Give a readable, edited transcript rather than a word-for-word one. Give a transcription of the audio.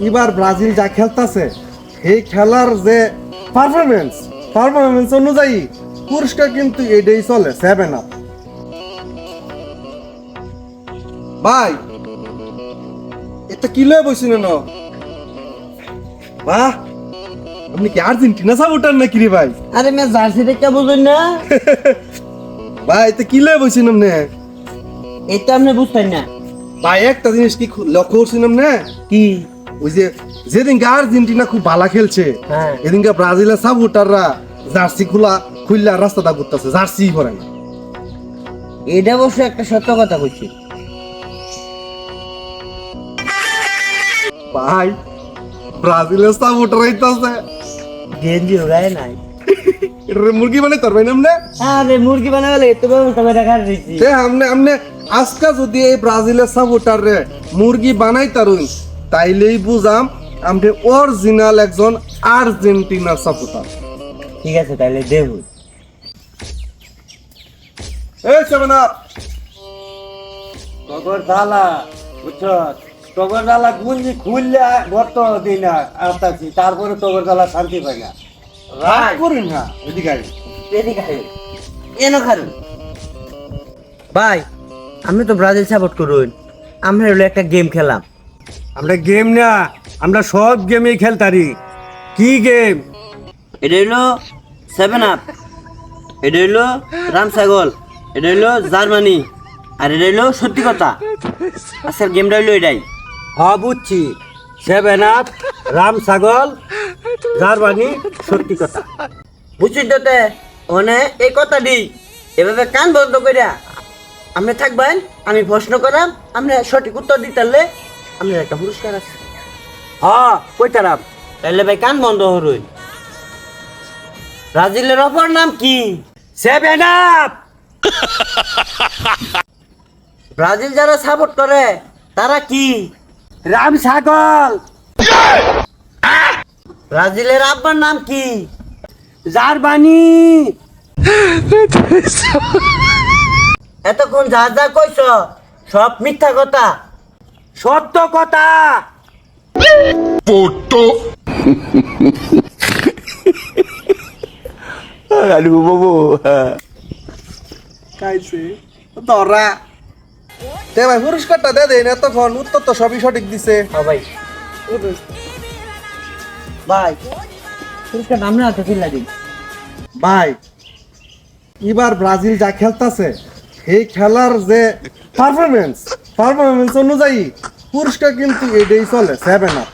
এবার ব্রাজিল যা খেলতেছে এই খেলার যে পারফরমেন্স অনুযায়ী পুরস্কার কিন্তু এটাই চলে 7 আপ। ভাই এটা কি লয়ে বসিন না বাহ, আপনি কি আর্জেন্টিনা সাপোর্টার নাকি রে ভাই? আরে মে জার্সি দেখতে বুঝুন না। ভাই এটা কি লয়ে বসিন আপনি? এটা আপনি বুঝতেন না ভাই একটা জিনিস কি লক্ষ্য করছেন আপনি? কি? ওই যে যেদিনকে আর্জেন্টিনা খুব ভালো খেলছে হ্যাঁ। এদিনকে ব্রাজিলের সাপোর্টাররা জার্সি খুললা রাস্তাটা ঘুরতেছে, জার্সি পরে না। এটা অবশ্য একটা সত্য কথা বলছি। ভাই ব্রাজিলের সাপোর্টার হইতাছে গেঞ্জি গায়ে নাই। এটা মুরগি মানে তোর ভাই নামনে আরে মুরগি বানালে তো ব্যবস্থা করে রাখার দিছি। তে আমনে আজকে যদি এই ব্রাজিলের সাপোর্টার রে মুরগি বানাই তারুন তাইলেই বুঝাম আমনে অরিজিনাল একজন আর্জেন্টিনার সাপোর্টার। ঠিক আছে তাহলে দেবো। এই সেভেন আপ টগর জ্বালা বুঝছ, টগর জ্বালা গুঞ্জি খুললে ভর্ত দিই না আসতেছি, তারপরে টগর জ্বালা শান্তি পাই না। রাগ করেন না এদিকে আয়। এদিকে আয়। এনো খারুন। ভাই আমি তো ব্রাজিল সাপোর্ট করুন, আমরা হলো একটা গেম খেলাম। আমরা গেম না, আমরা সব গেমই খেলতারি। কি গেম? এটা হলো 7 আপ, এটা হলো রাম ছাগল, এটা হলো জার্মানি, আর এটা হলো সত্যি কথা। আজকের গেমটা হলো এটাই। হ্যাঁ বুঝছি, 7 আপ, রাম ছাগল, জার্মানি, সত্যি কথা। বুঝছিস তো তে? মানে এই কথা দিই এভাবে কান বন্ধ করিয়া আপনি থাকবেন, আমি প্রশ্ন করাম, আপনি সঠিক উত্তর দিতে আপনার একটা পুরস্কার আছে। হ্যাঁ কইতারাম। তাহলে ভাই কান বন্ধ হরুন। ব্রাজিলের অপর নাম কি? 7 আপ। ব্রাজিল যারা সাপোর্ট করে তারা কি? রাম ছাগল। ব্রাজিলের আব্বার নাম কি? জার্মানি। এতক্ষণ যা যা কইছ সব মিথ্যা কথা। সত্য কথা। খাইছে ধরা। তে ভাই পুরস্কারটা দে দেন, এতক্ষণ উত্তর তো সবই সঠিক দিছে। হ্যাঁ ভাই। ভাই পুরস্কার আমরা হাতে ফিল্লা দিন। ভাই এবার ব্রাজিল যা খেলতেছে এই খেলার যে পারফরমেন্স অনুযায়ী পুরস্কার কিন্তু এটাই চলে 7 আপ।